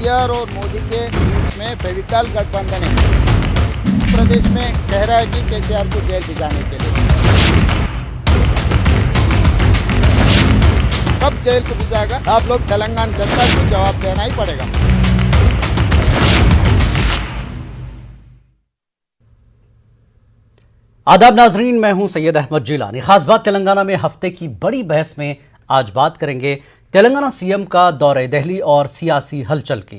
केसीआर और मोदी के बीच में फेविकॉल गठबंधन है। प्रदेश में कह रहा है कि केसीआर को जेल भिजाने के लिए। कब जेल को भिजाएगा, आप लोग तेलंगाना जनता को जवाब देना ही पड़ेगा। आदाब नाजरीन, मैं हूं सैयद अहमद जिलानी। खास बात तेलंगाना में हफ्ते की बड़ी बहस में आज बात करेंगे तेलंगाना सीएम का दौरे दिल्ली और सियासी हलचल की।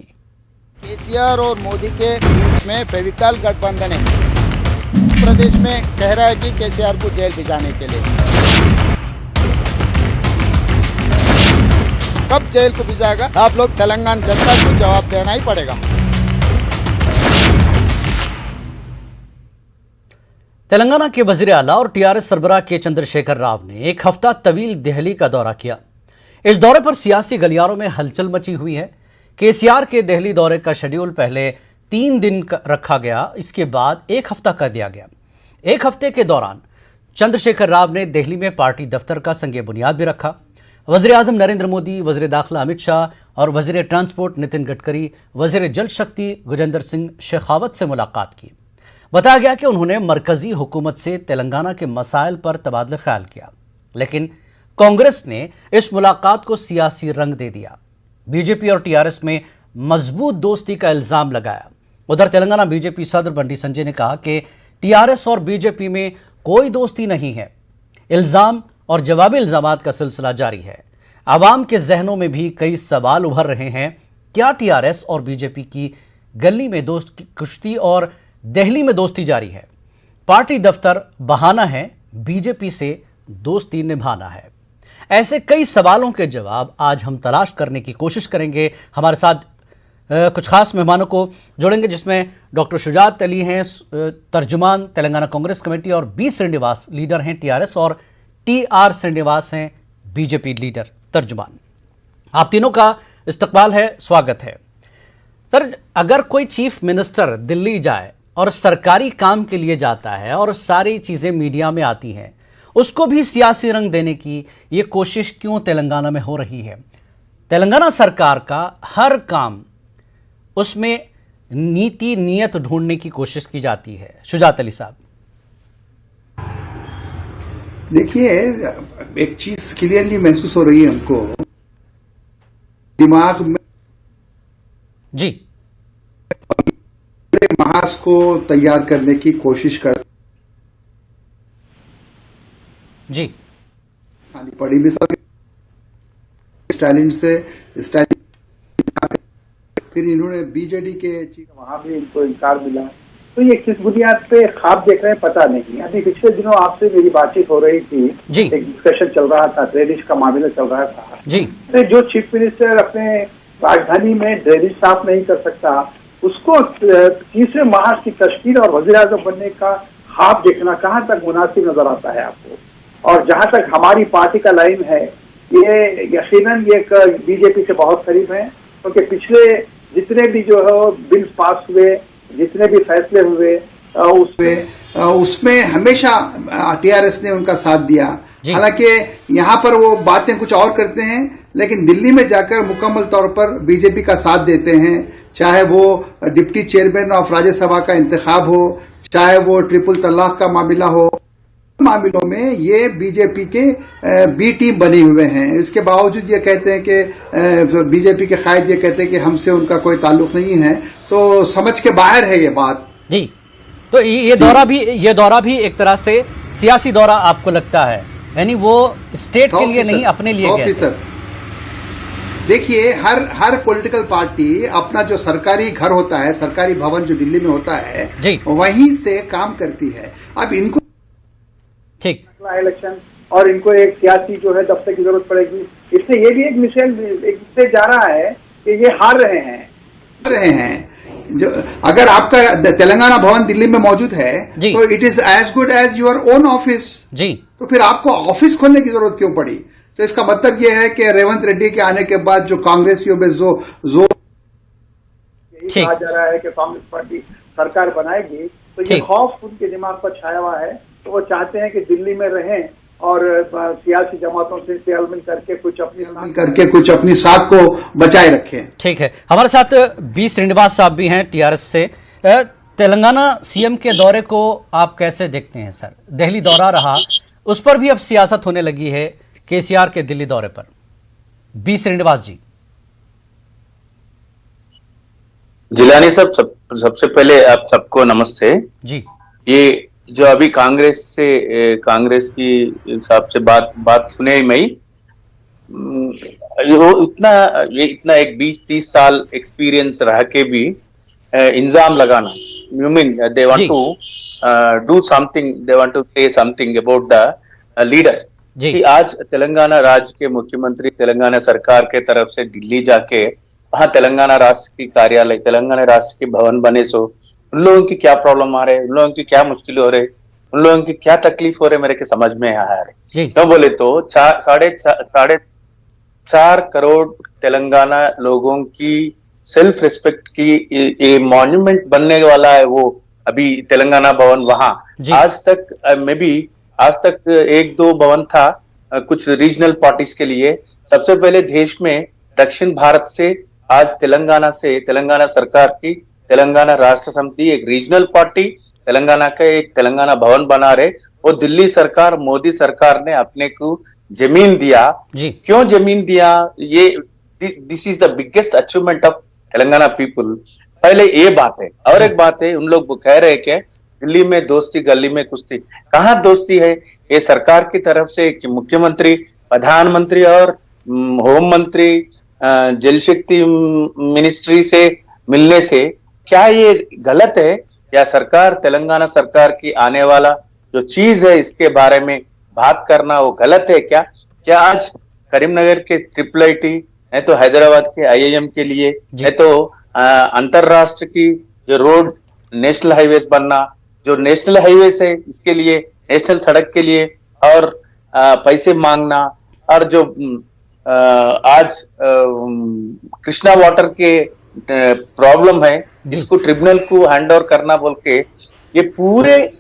केसीआर और मोदी के बीच में फेविकॉल गठबंधन है। प्रदेश में कह रहा है कि केसीआर को जेल भिजाने के लिए। कब जेल को भिजाएगा, आप लोग तेलंगाना जनता को जवाब देना ही पड़ेगा। तेलंगाना के वजीर आला और टीआरएस सरबराह के चंद्रशेखर राव ने एक हफ्ता तवील दिल्ली का दौरा किया। इस दौरे पर सियासी गलियारों में हलचल मची हुई है। केसीआर के दिल्ली दौरे का शेड्यूल पहले 3 दिन रखा गया, इसके बाद 1 हफ्ता कर दिया गया। 1 हफ्ते के दौरान चंद्रशेखर राव ने दिल्ली में पार्टी दफ्तर का संगे बुनियाद भी रखा। वजीर आजम नरेंद्र मोदी, वजीर दाखिला अमित शाह और वजीर ट्रांसपोर्ट नितिन गडकरी, वजीर जल शक्ति गजेंद्र सिंह शेखावत से मुलाकात की। बताया गया कि उन्होंने मरकजी हुकूमत से तेलंगाना के मसाइल पर तबादला ख्याल किया, लेकिन कांग्रेस ने इस मुलाकात को सियासी रंग दे दिया। बीजेपी और टीआरएस में मजबूत दोस्ती का इल्जाम लगाया। उधर तेलंगाना बीजेपी सदर बंडी संजय ने कहा कि टीआरएस और बीजेपी में कोई दोस्ती नहीं है। इल्जाम और जवाबी इल्जामात का सिलसिला जारी है। आवाम के जहनों में भी कई सवाल उभर रहे हैं। क्या टीआरएस और बीजेपी की गली में दोस्त कुश्ती और दिल्ली में दोस्ती जारी है? पार्टी दफ्तर बहाना है, बीजेपी से दोस्ती निभाना है। ऐसे कई सवालों के जवाब आज हम तलाश करने की कोशिश करेंगे। हमारे साथ कुछ खास मेहमानों को जोड़ेंगे, जिसमें डॉक्टर शुजात अली हैं, तर्जुमान तेलंगाना कांग्रेस कमेटी, और बी श्रीनिवास लीडर हैं टीआरएस, और टीआर श्रीनिवास हैं बीजेपी लीडर तर्जुमान। आप तीनों का इस्तकबाल है, स्वागत है। सर, अगर कोई चीफ मिनिस्टर दिल्ली जाए और सरकारी काम के लिए जाता है और सारी चीजें मीडिया में आती हैं, उसको भी सियासी रंग देने की ये कोशिश क्यों तेलंगाना में हो रही है? तेलंगाना सरकार का हर काम, उसमें नीति नियत ढूंढने की कोशिश की जाती है। शुजात अली साहब, देखिए, एक चीज क्लियरली महसूस हो रही है हमको दिमाग में जी, महाज को तैयार करने की कोशिश कर जी खानी पड़ी। मिसाल स्टालिन से फिर इन्होंने बीजेडी के वहां भी इनको इनकार मिला। तो ये किस बुनियाद पे ख्वाब देख रहे हैं पता नहीं। अभी पिछले दिनों आपसे मेरी बातचीत हो रही थी जी, एक डिस्कशन चल रहा था, ड्रेनेज का मामला चल रहा था जी। तो जो चीफ मिनिस्टर अपने राजधानी में ड्रेनेज साफ नहीं कर सकता, उसको तीसरे महाज की तश्कील और वजीर आजम बनने का ख्वाब देखना कहाँ तक मुनासिब नजर आता है आपको? और जहां तक हमारी पार्टी का लाइन है, ये यकीनन ये बीजेपी से बहुत करीब है, क्योंकि पिछले जितने भी जो है बिल्स पास हुए, जितने भी फैसले हुए, उसमें हमेशा टीआरएस ने उनका साथ दिया। हालांकि यहाँ पर वो बातें कुछ और करते हैं, लेकिन दिल्ली में जाकर मुकम्मल तौर पर बीजेपी का साथ देते हैं। चाहे वो डिप्टी चेयरमैन ऑफ राज्यसभा का इंतखाब हो, चाहे वो ट्रिपल तलाक का मामला हो, मामलों में ये बीजेपी के बी टीम बने हुए हैं। इसके बावजूद ये कहते हैं कि बीजेपी के कायद ये कहते हैं कि हमसे उनका कोई ताल्लुक नहीं है। तो समझ के बाहर है ये बात जी। तो ये दौरा भी एक तरह से सियासी दौरा आपको लगता है? यानी वो स्टेट के लिए नहीं, अपने लिए गया। देखिए, हर पॉलिटिकल पार्टी अपना जो सरकारी घर होता है, सरकारी भवन जो दिल्ली में होता है, वहीं से काम करती है। अब इनको ठीक इलेक्शन और इनको एक सियासी जो है दफ्तर की जरूरत पड़ेगी। इससे ये भी एक मिसाल जा रहा है कि ये हार रहे हैं। जो अगर आपका तेलंगाना भवन दिल्ली में मौजूद है तो it is as good as your own office जी। तो फिर आपको ऑफिस खोलने की जरूरत क्यों पड़ी? तो इसका मतलब यह है कि रेवंत रेड्डी के आने के बाद जो कांग्रेसियों में जो यही कहा जा रहा है कि कांग्रेस पार्टी सरकार बनाएगी, तो ये खौफ उनके दिमाग पर छाया हुआ है। तो वो चाहते हैं कि दिल्ली में रहें और सियासी जमातों से तालमेल करके कुछ अपनी साख को बचाए रखें। ठीक है, हमारे साथ बी श्रीनिवास साहब भी हैं टीआरएस से। तेलंगाना सीएम के दौरे को आप कैसे देखते हैं सर? दिल्ली दौरा रहा, उस पर भी अब सियासत होने लगी है केसीआर के दिल्ली दौरे पर। बी श्रीनिवास जी। जिलानी साहब, सबसे पहले आप सबको नमस्ते जी। ये जो अभी कांग्रेस की हिसाब से बात सुने मैं, ये इतना एक 20-30 साल एक्सपीरियंस रह के भी इंजाम लगाना, you mean they want to do something, they want to say something about the leader कि आज तेलंगाना राज्य के मुख्यमंत्री तेलंगाना सरकार के तरफ से दिल्ली जाके वहां तेलंगाना राष्ट्र की कार्यालय, तेलंगाना राष्ट्र के भवन बने, सो उन लोगों की क्या प्रॉब्लम आ रहे, उन लोगों की क्या मुश्किल हो रहे, उन लोगों की क्या तकलीफ हो रहे, मेरे के समझ में आ रहे। तो बोले तो 4.5 करोड़ तेलंगाना लोगों की सेल्फ रिस्पेक्ट की ये मॉन्यूमेंट बनने वाला है, वो अभी तेलंगाना भवन वहां। आज तक 1-2 भवन था कुछ रीजनल पार्टीज के लिए। सबसे पहले देश में दक्षिण भारत से आज तेलंगाना सरकार की तेलंगाना राष्ट्र समिति एक रीजनल पार्टी तेलंगाना का एक तेलंगाना भवन बना रहे। वो दिल्ली सरकार, मोदी सरकार ने अपने को जमीन दिया। क्यों जमीन दिया? ये this is the biggest achievement of Telangana people. पहले ये बात है। और एक बात है, उन लोग कह रहे कि दिल्ली में दोस्ती, गली में कुश्ती। कहाँ दोस्ती है? ये सरकार की तरफ से कि मुख्यमंत्री, प्रधानमंत्री और होम मंत्री, जल शक्ति मिनिस्ट्री से मिलने से क्या ये गलत है? या सरकार, तेलंगाना सरकार की आने वाला जो चीज है इसके बारे में बात करना वो गलत है क्या? क्या आज करीमनगर के IIIT है तो हैदराबाद के IIM के लिए है तो अंतरराष्ट्र की जो रोड नेशनल हाईवेज बनना, जो नेशनल हाईवेज है इसके लिए, नेशनल सड़क के लिए और पैसे मांगना, और जो आज कृष्णा वाटर के प्रॉब्लम है जिसको ट्रिब्यूनल को हैंड ओवर करना बोल के, ये पूरे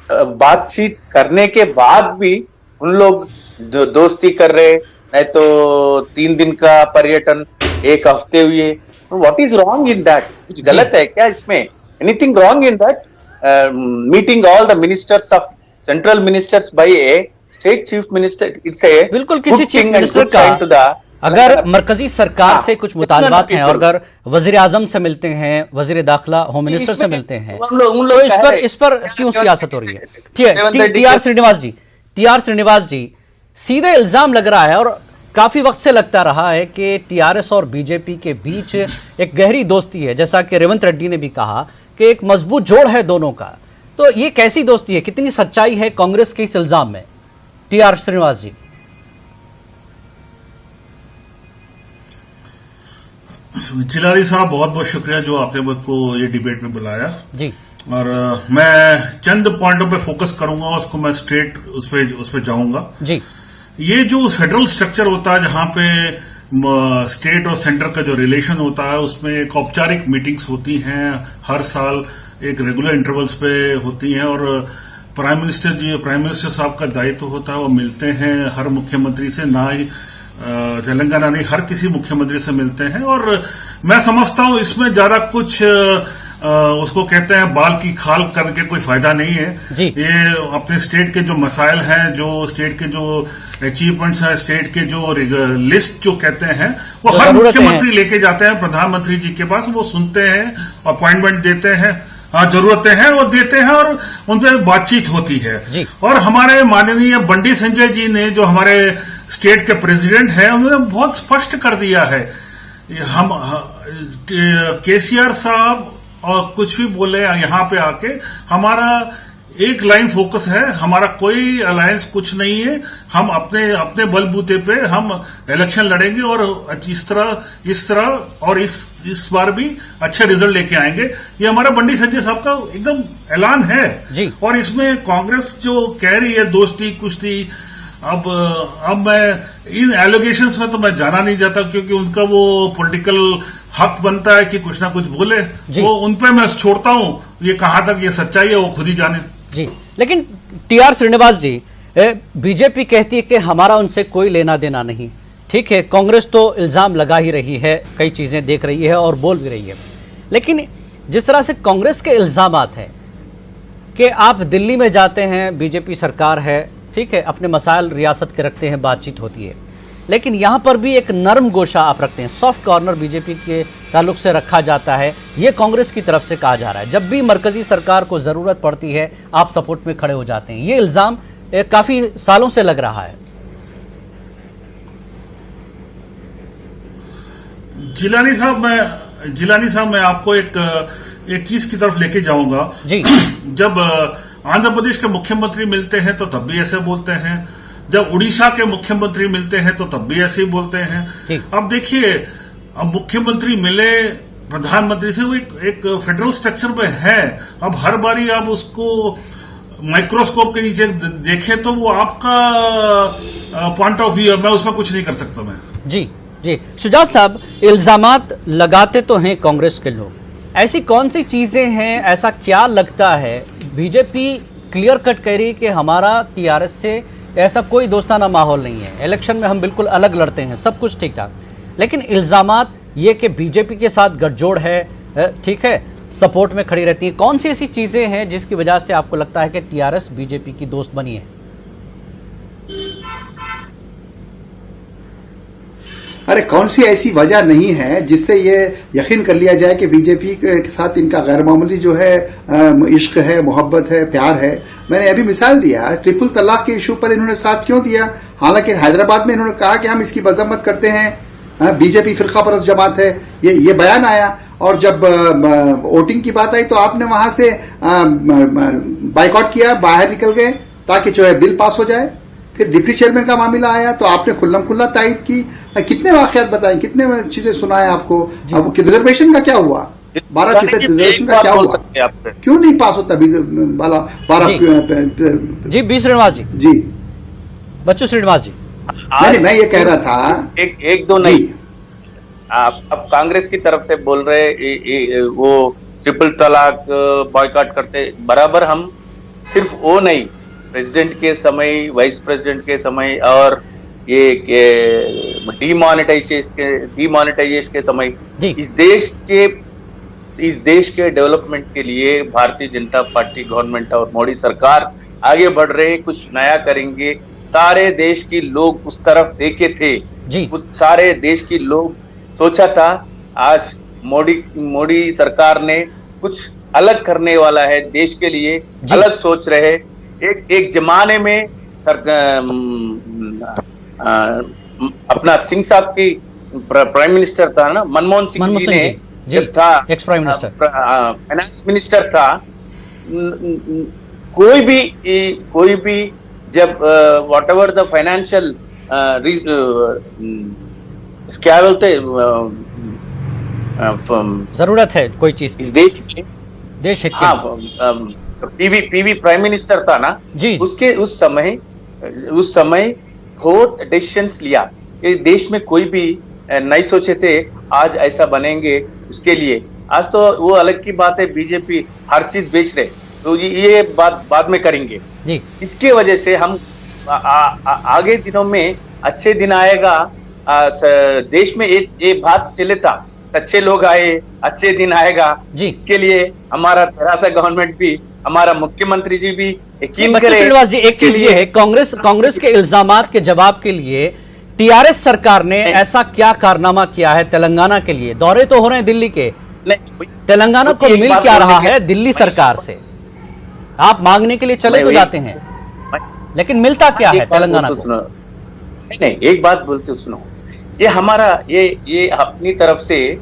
बातचीत करने के बाद भी उन लोग दोस्ती कर रहे, नहीं तो 3 दिन का पर्यटन 1 हफ्ते हुए। What is wrong in that? कुछ गलत है क्या इसमें? Anything wrong in that? Meeting all the ministers of central ministers by a state chief minister, it's a बिल्कुल किसी चीफ मिनिस्टर का अगर मरकजी सरकार से कुछ मुतालबात हैं और अगर वजीर आजम से मिलते हैं, वजीर दाखिला, होम मिनिस्टर से मिलते हैं, तो इस पर क्यों सियासत हो रही है? ठीक है, टीआर श्रीनिवास जी, सीधे इल्जाम लग रहा है और काफी वक्त से लगता रहा है कि टीआरएस और बीजेपी के बीच एक गहरी दोस्ती है, जैसा कि रेवंत रेड्डी ने भी कहा कि एक मजबूत जोड़ है दोनों का। तो ये कैसी दोस्ती है? कितनी सच्चाई है कांग्रेस के इस इल्जाम में? टीआर श्रीनिवास जी। चिलारी साहब, बहुत बहुत शुक्रिया जो आपने मुझको ये डिबेट में बुलाया जी। और मैं चंद पॉइंटों पे फोकस करूंगा, उसको मैं स्ट्रेट उस पे जाऊंगा जी। ये जो फेडरल स्ट्रक्चर होता है जहां पे स्टेट और सेंटर का जो रिलेशन होता है, उसमें एक औपचारिक मीटिंग्स होती हैं हर साल, एक रेगुलर इंटरवल्स पे होती हैं, और प्राइम मिनिस्टर साहब का दायित्व होता है, वो मिलते हैं हर मुख्यमंत्री से, ना ही तेलंगाना नहीं हर किसी मुख्यमंत्री से मिलते हैं। और मैं समझता हूं इसमें ज्यादा कुछ उसको कहते हैं बाल की खाल करके कोई फायदा नहीं है जी। ये अपने स्टेट के जो मसाइल हैं, जो स्टेट के जो अचीवमेंट्स हैं, स्टेट के जो लिस्ट जो कहते हैं, वो हर मुख्यमंत्री लेके जाते हैं प्रधानमंत्री जी के पास, वो सुनते हैं, अपॉइंटमेंट देते हैं, जरूरतें हैं वो देते हैं और उन पर बातचीत होती है। और हमारे माननीय बंडी संजय जी ने, जो हमारे स्टेट के प्रेसिडेंट हैं, उन्होंने बहुत स्पष्ट कर दिया है, हम केसीआर साहब और कुछ भी बोले यहाँ पे आके, हमारा एक लाइन फोकस है, हमारा कोई अलायंस कुछ नहीं है, हम अपने बलबूते पे हम इलेक्शन लड़ेंगे और इस तरह और इस बार भी अच्छे रिजल्ट लेके आएंगे। ये हमारा बंडी संजय साहब का एकदम ऐलान है जी। और इसमें कांग्रेस जो कह रही है दोस्ती कुश्ती, अब मैं इन एलिगेशंस में तो मैं जाना नहीं चाहता, क्योंकि उनका वो पॉलिटिकल हक बनता है कि कुछ ना कुछ बोले, वो उन पे मैं छोड़ता हूं, ये कहां तक ये सच्चाई है वो खुद ही जाने जी। लेकिन टीआर श्रीनिवास जी, बीजेपी कहती है कि हमारा उनसे कोई लेना देना नहीं। ठीक है, कांग्रेस तो इल्ज़ाम लगा ही रही है, कई चीज़ें देख रही है और बोल भी रही है, लेकिन जिस तरह से कांग्रेस के इल्ज़ामात हैं कि आप दिल्ली में जाते हैं, बीजेपी सरकार है, ठीक है, अपने मसाइल रियासत के रखते हैं, बातचीत होती है, लेकिन यहाँ पर भी एक नरम गोशा आप रखते हैं, सॉफ्ट कॉर्नर बीजेपी के ताल्लुक से रखा जाता है, ये कांग्रेस की तरफ से कहा जा रहा है। जब भी मरकजी सरकार को ज़रूरत पड़ती है आप सपोर्ट में खड़े हो जाते हैं। ये इल्ज़ाम काफ़ी सालों से लग रहा है। जिलानी साहब मैं आपको एक चीज की तरफ लेके जाऊंगा जी। जब आंध्र प्रदेश के मुख्यमंत्री मिलते हैं तो तब भी ऐसे बोलते हैं, जब उड़ीसा के मुख्यमंत्री मिलते हैं तो तब भी ऐसे ही बोलते हैं। अब देखिए, अब मुख्यमंत्री मिले प्रधानमंत्री से, वो एक फेडरल स्ट्रक्चर में है, अब हर बारी आप उसको माइक्रोस्कोप के नीचे देखें तो वो आपका पॉइंट ऑफ व्यू है, मैं उसमें कुछ नहीं कर सकता। मैं जी जी शुजात साहब, इल्जामात लगाते तो हैं कांग्रेस के लोग, ऐसी कौन सी चीजें हैं, ऐसा क्या लगता है? बीजेपी क्लियर कट कह रही है कि हमारा टीआरएस से ऐसा कोई दोस्ताना माहौल नहीं है, इलेक्शन में हम बिल्कुल अलग लड़ते हैं, सब कुछ ठीक ठाक, लेकिन इल्जामात ये कि बीजेपी के साथ गठजोड़ है, ठीक है, सपोर्ट में खड़ी रहती है। कौन सी ऐसी चीजें हैं जिसकी वजह से आपको लगता है कि टीआरएस बीजेपी की दोस्त बनी है? अरे कौन सी ऐसी वजह नहीं है जिससे ये यकीन कर लिया जाए कि बीजेपी के साथ इनका गैर मामूली जो है इश्क है, मोहब्बत है, प्यार है। मैंने अभी मिसाल दिया, ट्रिपल तलाक के इशू पर इन्होंने साथ क्यों दिया? हालांकि हैदराबाद में इन्होंने कहा कि हम इसकी मजम्मत करते हैं, बीजेपी फिरका परस्त जमात है, ये बयान आया। और जब वोटिंग की बात आई तो आपने वहां से बाइकआउट किया, बाहर निकल गए ताकि जो है बिल पास हो जाए। फिर डिप्टी चेयरमैन का मामला आया तो आपने खुल्लम खुल्ला तायद की। कितने वाकयात बताएं, कितने चीजें सुनाए आपको। अब रिजर्वेशन का क्या हुआ? 12% रिजर्वेशन का क्या हुआ? क्यों नहीं पास होता 12? जी बी श्रीनिवास जी, बच्चू श्रीनिवास जी, नहीं मैं ये कह रहा था एक दो नहीं, अब कांग्रेस की तरफ से बोल रहे वो ट्रिपल तलाक बॉयकॉट करते बराबर। हम सिर्फ वो नहीं, प्रेसिडेंट के समय, वाइस प्रेसिडेंट के समय और ये डीमोनेटाइजेशन के समय इस देश के डेवलपमेंट के लिए भारतीय जनता पार्टी गवर्नमेंट और मोदी सरकार आगे बढ़ रहे हैं, कुछ नया करेंगे। सारे देश के लोग उस तरफ देखे थे, सारे देश के लोग सोचा था आज मोदी सरकार ने कुछ अलग करने वाला है, देश के लिए अलग सोच रहे। एक जमाने में अपना सिंह साहब की प्राइम मिनिस्टर था ना, मनमोहन सिंह जी ने जब था ex prime minister, finance minister था, कोई भी जब वॉट एवर द फाइनेंशियल क्या बोलते जरूरत है कोई चीज इस देश हित हाँ, पीवी प्राइम मिनिस्टर था ना जी, उसके उस समय बहुत डिसीजंस लिया कि देश में कोई भी नहीं सोचे थे आज ऐसा बनेंगे। उसके लिए आज तो वो अलग की बात है, बीजेपी हर चीज बेच रहे, तो ये बात बाद में करेंगे जी। इसके वजह से हम आगे दिनों में अच्छे दिन आएगा। देश में एक बात चले था, अच्छे लोग आए, अच्छे दिन आएगा जी। इसके लिए हमारा तेरासा गवर्नमेंट भी, हमारा मुख्यमंत्री जी भी यकीन करे। श्रीनिवास जी, एक चीज ये है, कांग्रेस के इल्जामात के जवाब के लिए टीआरएस सरकार ने ऐसा क्या कारनामा किया है तेलंगाना के लिए? दौरे तो हो रहे हैं दिल्ली के, तेलंगाना को मिल क्या रहा है दिल्ली सरकार से? आप मांगने के लिए चले तो जाते हैं, लेकिन मिलता क्या है तेलंगाना को? नहीं, एक बात बोलते सुनो, ये हमारा ये अपनी तरफ से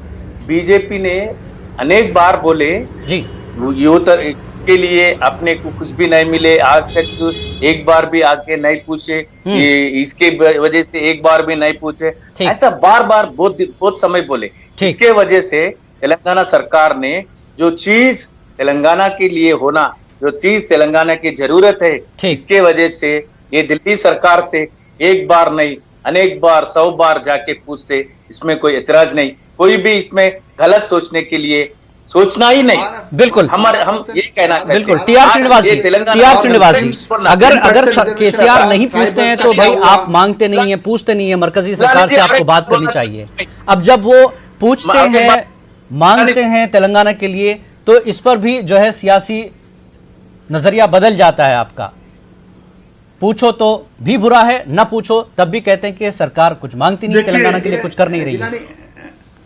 बीजेपी ने अनेक बार बोले जी, इसके लिए अपने को कुछ भी नहीं मिले, आज तक एक बार भी आके नहीं पूछे, ये इसके वजह से एक बार भी नहीं पूछे, ऐसा बार बहुत समय बोले। इसके वजह से तेलंगाना सरकार ने जो चीज तेलंगाना के लिए होना, जो चीज तेलंगाना की जरूरत है, इसके वजह से ये दिल्ली सरकार से एक बार नहीं अनेक बार 100 बार जाके पूछते, इसमें कोई एतराज नहीं, कोई भी इसमें गलत सोचने के लिए सोचना ही नहीं। बिल्कुल हम ये कहना चाहते हैं। बिल्कुल टीआर श्रीनिवास जी अगर केसीआर नहीं पूछते हैं तो भाई आप मांगते नहीं है, पूछते नहीं है, मरकजी सरकार से आपको बात करनी चाहिए। अब जब वो पूछते हैं, मांगते हैं तेलंगाना के लिए, तो इस पर भी जो है सियासी नजरिया बदल जाता है आपका। पूछो तो भी बुरा है, ना पूछो तब भी कहते हैं कि सरकार कुछ मांगती नहीं, तेलंगाना के लिए कुछ कर नहीं रही है।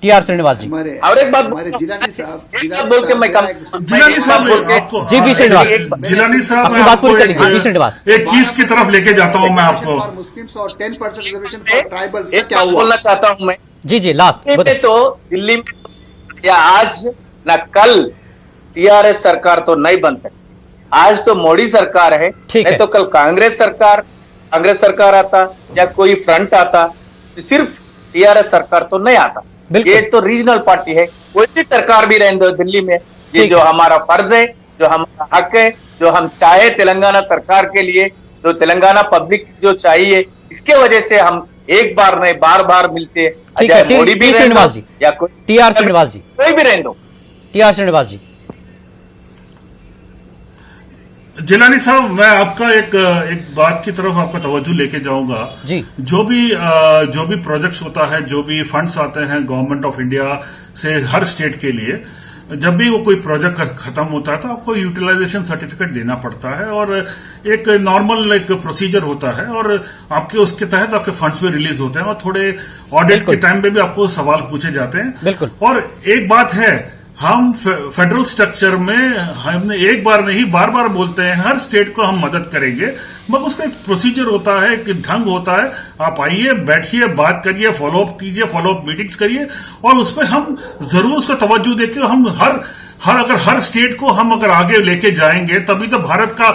टीआर श्रीनिवास जी और एक बात जिलानी साहब बोल के मैं जिलानी साहब जी बी श्रीनिवास जिलानी साहब अपनी बात पूरी कर लीजिए। जी श्रीनिवास एक चीज की तरफ लेके जाता हूं मैं आपको। मुस्लिम्स और 10% रिजर्वेशन फॉर ट्राइबल्स का एक क्या बात हुआ? बोलना चाहता हूं मैं। जी लास्ट तो दिल्ली में या आज ना कल टीआरएस सरकार तो नहीं बन सकती। आज तो मोदी सरकार है, नहीं तो कल कांग्रेस सरकार आता या कोई फ्रंट आता, सिर्फ टीआरएस सरकार तो नहीं आता। ये तो रीजनल पार्टी है, कोई भी सरकार भी रहने दो दिल्ली में। ये जो हमारा फर्ज है, जो हमारा हक है, जो हम चाहे तेलंगाना सरकार के लिए, जो तेलंगाना पब्लिक जो चाहिए, इसके वजह से हम एक बार नहीं बार मिलते हैं। मोदी भी श्रीनिवास जी या कोई टीआर श्रीनिवास जी कोई भी रहने दो। टीआर श्रीनिवास जी जिलानी साहब मैं आपका एक बात की तरफ आपका तवज्जो लेके जाऊंगा जी। जो भी प्रोजेक्ट्स होता है, जो भी फंड्स आते हैं गवर्नमेंट ऑफ इंडिया से हर स्टेट के लिए, जब भी वो कोई प्रोजेक्ट खत्म होता है तो आपको यूटिलाइजेशन सर्टिफिकेट देना पड़ता है और एक नॉर्मल एक प्रोसीजर होता है और आपके उसके तहत आपके फंड्स भी रिलीज होते हैं और थोड़े ऑडिट के टाइम पे भी आपको सवाल पूछे जाते हैं। बिल्कुल। और एक बात है, हम फेडरल स्ट्रक्चर में हमने एक बार नहीं बार बोलते हैं हर स्टेट को हम मदद करेंगे, मगर उसका एक प्रोसीजर होता है, एक ढंग होता है। आप आइए, बैठिए, बात करिए, फॉलोअप कीजिए, फॉलोअप मीटिंग्स करिए और उसमें हम जरूर उसका तवज्जो देके हम अगर हर स्टेट को हम अगर आगे लेके जाएंगे तभी तो भारत का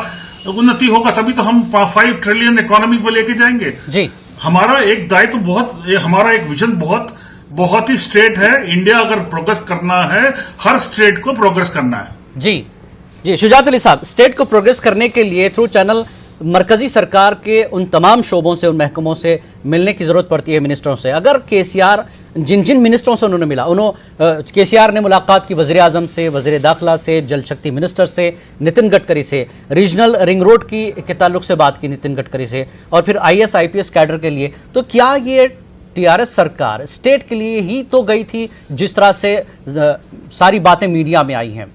उन्नति होगा, तभी तो हम 5 ट्रिलियन इकोनॉमी को लेके जाएंगे जी। हमारा एक दायित्व हमारा एक विजन बहुत ही स्ट्रेट है। इंडिया अगर प्रोग्रेस करना है, हर स्टेट को प्रोग्रेस करना है। जी शुजात अली साहब, स्टेट को प्रोग्रेस करने के लिए थ्रू चैनल मरकजी सरकार के उन तमाम शोबों से, उन महकमों से मिलने की जरूरत पड़ती है, मिनिस्टरों से। अगर केसीआर जिन मिनिस्टरों से उन्होंने मिला, केसीआर ने मुलाकात की वज़ीर आज़म से, वज़ीर दाखिला से, जल शक्ति मिनिस्टर से, नितिन गडकरी से, रीजनल रिंग रोड के ताल्लुक से बात की नितिन गडकरी से, और फिर IAS IPS कैडर के लिए, तो क्या ये टीआरएस सरकार स्टेट के लिए ही तो गई थी जिस तरह से सारी बातें मीडिया में आई हैं?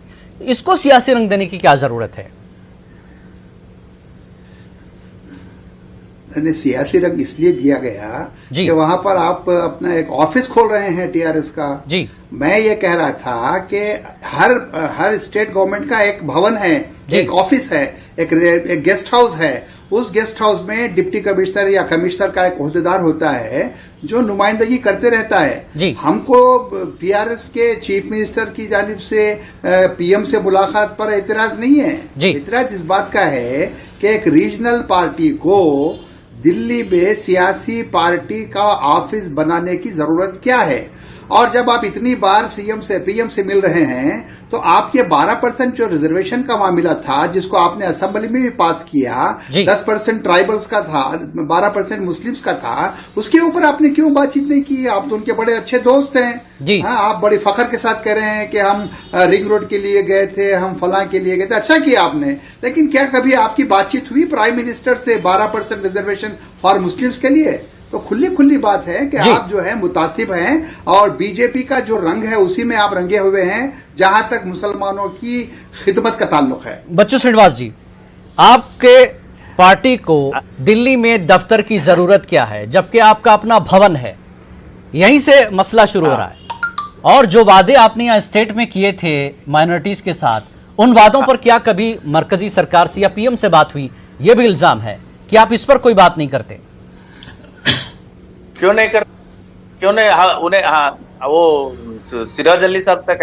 इसको सियासी रंग देने की क्या जरूरत है? सियासी रंग इसलिए दिया गया कि वहां पर आप अपना एक ऑफिस खोल रहे हैं टीआरएस का जी। मैं ये कह रहा था कि हर स्टेट गवर्नमेंट का एक भवन है, एक ऑफिस है, एक गेस्ट हाउस है। उस गेस्ट हाउस में डिप्टी कमिश्नर या कमिश्नर का एक ओहदेदार होता है जो नुमाइंदगी करते रहता है। हमको टीआरएस के चीफ मिनिस्टर की जानिब से PM से मुलाकात पर एतराज नहीं है। एतराज इस बात का है कि एक रीजनल पार्टी को दिल्ली में सियासी पार्टी का ऑफिस बनाने की जरूरत क्या है? और जब आप इतनी बार PM से मिल रहे हैं तो आपके 12% जो रिजर्वेशन का मामला था, जिसको आपने असेंबली में भी पास किया, 10% ट्राइबल्स का था, 12% मुस्लिम्स का था, उसके ऊपर आपने क्यों बातचीत नहीं की? आप तो उनके बड़े अच्छे दोस्त हैं। हाँ, आप बड़े फखर के साथ कह रहे हैं कि हम रिंग रोड के लिए गए थे, हम फलां के लिए गए थे। अच्छा किया आपने, लेकिन क्या कभी आपकी बातचीत हुई प्राइम मिनिस्टर से 12% रिजर्वेशन फॉर मुस्लिम्स के लिए? तो खुली बात है कि आप जो है मुतासिब हैं और बीजेपी का जो रंग है उसी में आप रंगे हुए हैं जहां तक मुसलमानों की खिदमत का ताल्लुक है। बच्चू श्रीनिवास जी, आपके पार्टी को दिल्ली में दफ्तर की जरूरत क्या है, जबकि आपका अपना भवन है? यहीं से मसला शुरू हो रहा है। और जो वादे आपने यहाँ स्टेट में किए थे माइनॉरिटीज के साथ, उन वादों पर क्या कभी मरकजी सरकार से या PM से बात हुई? यह भी इल्जाम है कि आप इस पर कोई बात नहीं करते। क्यों नहीं? वो सिराज अली साहब तक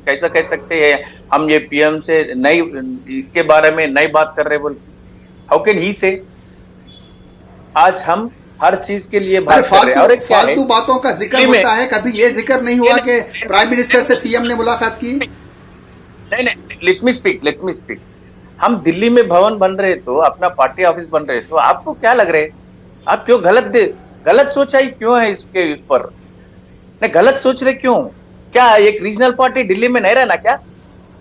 कैसा कह सकते हैं हम ये PM से नहीं, इसके बारे में नहीं बात कर रहे बोल? हाउ कैन ही से? आज हम हर चीज के लिए बात कर रहे हैं। और फालतू बातों का जिक्र होता है, कभी ये जिक्र नहीं हुआ कि प्राइम मिनिस्टर से CM ने मुलाकात की? नहीं, लेट मी स्पीक। हम दिल्ली में भवन बन रहे तो, अपना पार्टी ऑफिस बन रहे तो आपको क्या लग रहा है? आप क्यों गलत सोचाई क्यों है इसके ऊपर? नहीं, गलत सोच रहे क्यों? क्या एक रीजनल पार्टी दिल्ली में नहीं रहना क्या?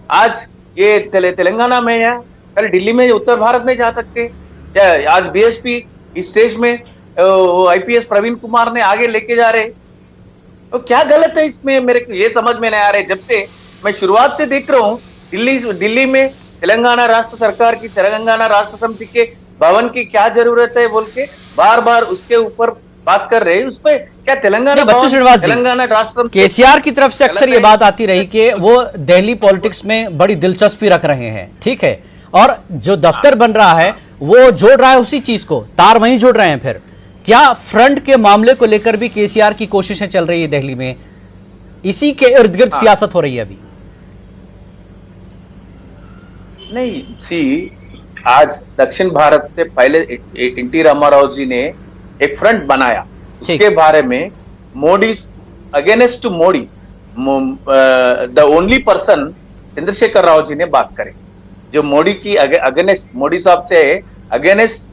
आज ये तेलंगाना में है, कल दिल्ली में, उत्तर भारत में जा सकते क्या? आज बीएसपी इस स्टेज में आईपीएस प्रवीण कुमार ने आगे लेके जा रहे, तो क्या गलत है इसमें? मेरे को ये समझ में नहीं आ रहे। जब से मैं शुरुआत से देख रहा हूँ दिल्ली में तेलंगाना राष्ट्र सरकार की, तेलंगाना राष्ट्र समिति के भवन की क्या जरूरत है बोल के बार बार उसके ऊपर बात कर रहे हैं। उस पर क्या तेलंगाना बच्चू श्रीनिवास जी, तेलंगाना राष्ट्र केसीआर की तरफ से अक्सर ये बात आती रही कि वो दिल्ली पॉलिटिक्स में बड़ी दिलचस्पी रख रहे हैं, ठीक है, और जो दफ्तर बन रहा है वो जोड़ रहा है उसी चीज को, तार वहीं जोड़ रहे हैं। फिर क्या फ्रंट के मामले को लेकर भी केसीआर की कोशिशें चल रही है दिल्ली में? इसी के इर्द गिर्द सियासत हो रही है अभी? नहीं, आज दक्षिण भारत से पहले एनटी रामाराव जी ने एक फ्रंट बनाया, उसके बारे में Modi against Modi, the only person Chandrashekar Rao ji ने बात करी, जो मोदी की अगेंस्ट, मोदी साहब से अगेंस्ट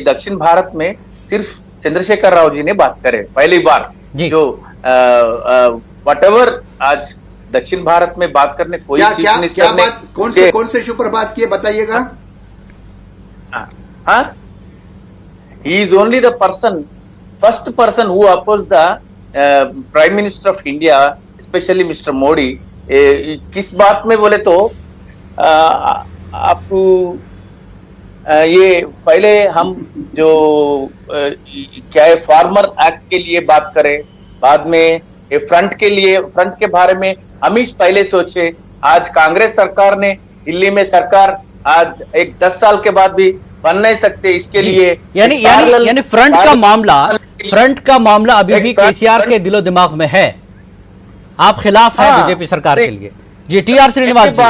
दक्षिण भारत में सिर्फ चंद्रशेखर राव जी ने बात करे पहली बार। जो व्हाटएवर आज दक्षिण भारत में बात करने कोई चीफ मिनिस्टर ने कौन से इशू पर बात की बताइएगा? हाँ, he is only the first person who opposed the Prime Minister of India, especially Mr. Modi। किस बात में बोले तो आपको ये पहले हम जो क्या है फार्मर एक्ट के लिए बात करें, बाद में फ्रंट के बारे में हम ही पहले सोचे। आज कांग्रेस सरकार ने दिल्ली में सरकार आज 10 साल के बाद भी बन नहीं सकते, इसके लिए यानी फ्रंट का मामला अभी भी केसीआर के दिलो दिमाग में है। आप खिलाफ हैं बीजेपी सरकार के लिए? जी, टी.आर. श्रीनिवास जी,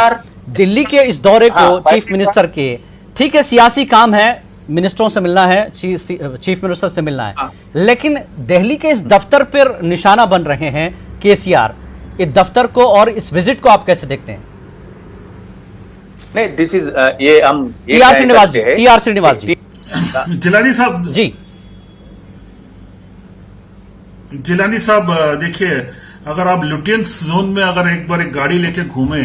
दिल्ली के इस दौरे को चीफ मिनिस्टर के, ठीक है, सियासी काम है, मिनिस्टरों से मिलना है, चीफ मिनिस्टर से मिलना है, लेकिन दिल्ली के इस दफ्तर पर निशाना बन रहे हैं केसीआर। इस दफ्तर को और इस विजिट को आप कैसे देखते हैं? नहीं, दिस इज ये हम टी.आर. श्रीनिवास जी जिलानी साहब जी, जिलानी साहब देखिए, अगर आप लुटियंस जोन में अगर एक बार एक गाड़ी लेके घूमे,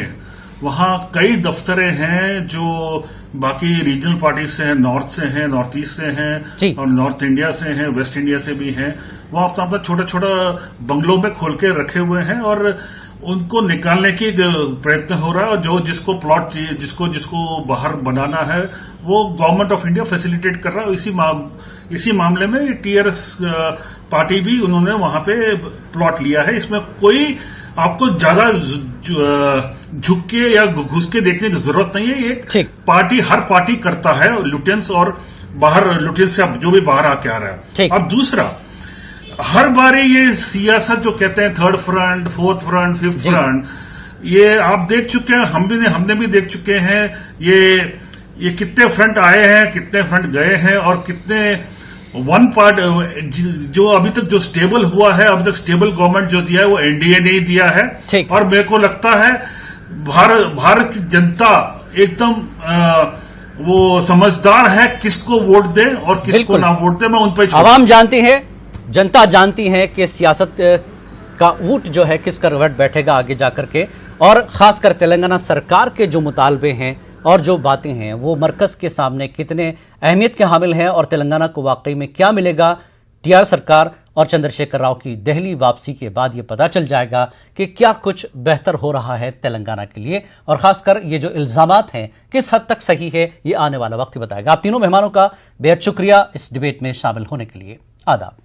वहां कई दफ्तरें हैं जो बाकी रीजनल पार्टी से हैं, नॉर्थ से हैं, नॉर्थ ईस्ट से हैं और नॉर्थ इंडिया से हैं, वेस्ट इंडिया से भी हैं। वो अपना छोटा छोटा बंगलों में खोल के रखे हुए हैं और उनको निकालने की प्रयत्न हो रहा है। और जो जिसको प्लॉट चाहिए, जिसको बाहर बनाना है, वो गवर्नमेंट ऑफ इंडिया फैसिलिटेट कर रहा है। इसी मामले में टीआरएस पार्टी भी उन्होंने वहां पे प्लॉट लिया है। इसमें कोई आपको ज्यादा झुक के या घुस के देखने की जरूरत नहीं है। एक पार्टी, हर पार्टी करता है लुटियंस, और बाहर लुटियंस से अब जो भी बाहर आके आ रहा है। अब दूसरा, हर बारी ये सियासत जो कहते हैं third front, fourth front, fifth front, ये आप देख चुके हैं, हमने भी देख चुके हैं। ये कितने फ्रंट आए हैं, कितने फ्रंट गए हैं, और कितने वन पार्ट जो अभी तक जो स्टेबल हुआ है, अभी तक स्टेबल गवर्नमेंट जो दिया है वो एनडीए ने ही दिया है। और मेरे को लगता है भारत की जनता एकदम वो समझदार है, किसको वोट दे और किसको ना वोट दे। मैं उन पर, आवाम जानती है, जनता जानती है कि सियासत का ऊंट जो है किस करवट बैठेगा आगे जाकर के, और खासकर तेलंगाना सरकार के जो मुतालबे हैं और जो बातें हैं वो मरकज के सामने कितने अहमियत के हामिल हैं, और तेलंगाना को वाकई में क्या मिलेगा। टीआर सरकार और चंद्रशेखर राव की दिल्ली वापसी के बाद ये पता चल जाएगा कि क्या कुछ बेहतर हो रहा है तेलंगाना के लिए, और खासकर ये जो इल्जामात हैं किस हद तक सही है, ये आने वाला वक्त ही बताएगा। आप तीनों मेहमानों का बेहद शुक्रिया इस डिबेट में शामिल होने के लिए। आदाब।